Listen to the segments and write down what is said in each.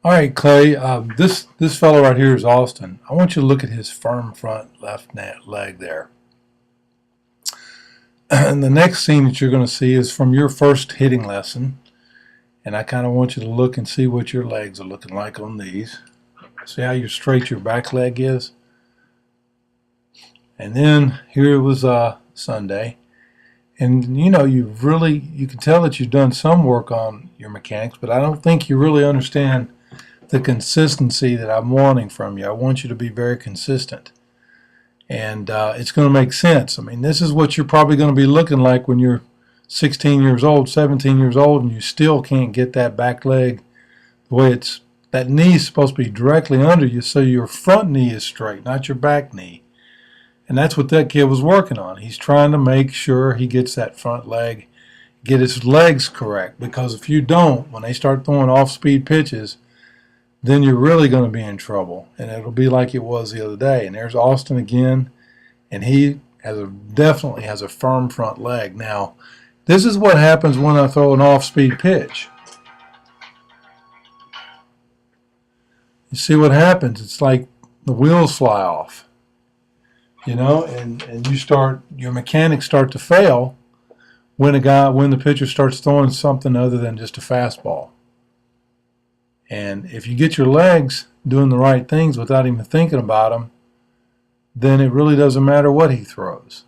All right, Clay. This fellow right here is Austin. I want you to look at his firm front left leg there. And the next scene that you're going to see is from your first hitting lesson. And I kind of want you to look and see what your legs are looking like on these. See how straight your back leg is? And then here it was Sunday. And you can tell that you've done some work on your mechanics, but I don't think you really understand the consistency that I'm wanting from you. I want you to be very consistent. And it's going to make sense. I mean, this is what you're probably going to be looking like when you're 16 years old, 17 years old, and you still can't get that back leg the way that knee is supposed to be directly under you, so your front knee is straight, not your back knee. And that's what that kid was working on. He's trying to make sure he gets that front leg, get his legs correct, because if you don't, when they start throwing off-speed pitches, then you're really going to be in trouble, and it'll be like it was the other day. And there's Austin again, and he definitely has a firm front leg. Now, this is what happens when I throw an off-speed pitch. You see what happens? It's like the wheels fly off, and your mechanics start to fail when the pitcher starts throwing something other than just a fastball. And if you get your legs doing the right things without even thinking about them, then it really doesn't matter what he throws.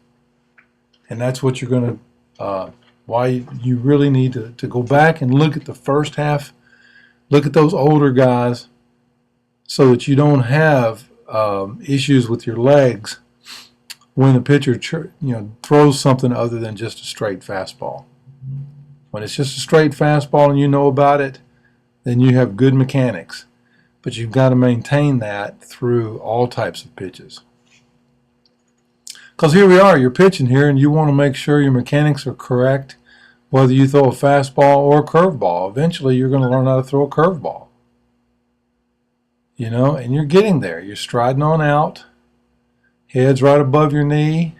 And that's what you're going to, why you really need to go back and look at the first half, look at those older guys so that you don't have issues with your legs when the pitcher throws something other than just a straight fastball. When it's just a straight fastball and you know about it, then you have good mechanics. But you've got to maintain that through all types of pitches. Because here we are, you're pitching here, and you want to make sure your mechanics are correct, whether you throw a fastball or a curveball. Eventually, you're going to learn how to throw a curveball. And you're getting there. You're striding on out, head's right above your knee.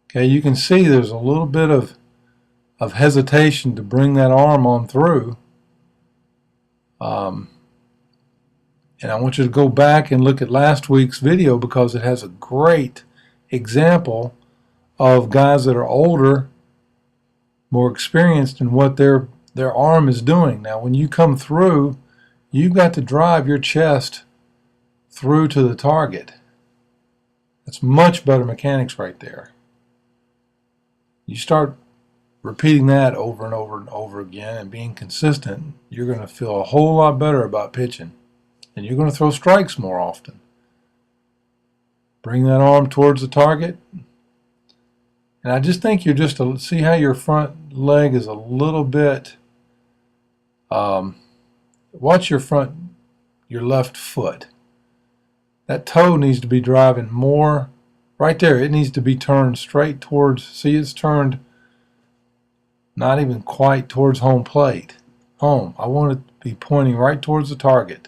Okay, you can see there's a little bit of hesitation to bring that arm on through. And I want you to go back and look at last week's video because it has a great example of guys that are older, more experienced in what their arm is doing. Now, when you come through, you've got to drive your chest through to the target. That's much better mechanics right there. You start repeating that over and over and over again and being consistent, you're going to feel a whole lot better about pitching. And you're going to throw strikes more often. Bring that arm towards the target. And I just think see how your front leg is a little bit, watch your left foot. That toe needs to be driving more, right there, it needs to be turned straight towards, see it's turned not even quite towards home plate. Home. I want it to be pointing right towards the target.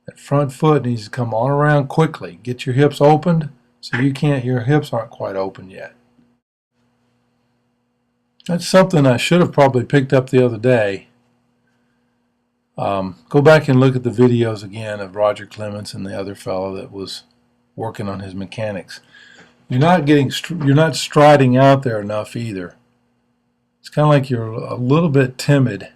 That front foot needs to come on around quickly. Get your hips opened so your hips aren't quite open yet. That's something I should have probably picked up the other day. Go back and look at the videos again of Roger Clements and the other fellow that was working on his mechanics. You're not striding out there enough either. It's kind of like you're a little bit timid.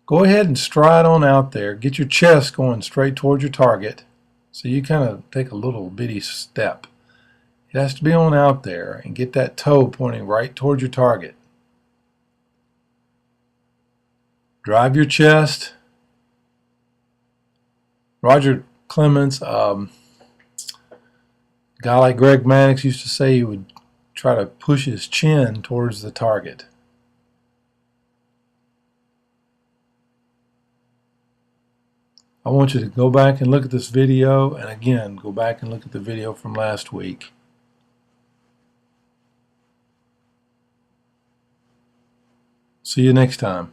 Go ahead and stride on out there. Get your chest going straight towards your target. So you kind of take a little bitty step. It has to be on out there and get that toe pointing right towards your target. Drive your chest. Roger Clements, a guy like Greg Maddux used to say he would try to push his chin towards the target. I want you to go back and look at this video, and again, go back and look at the video from last week. See you next time.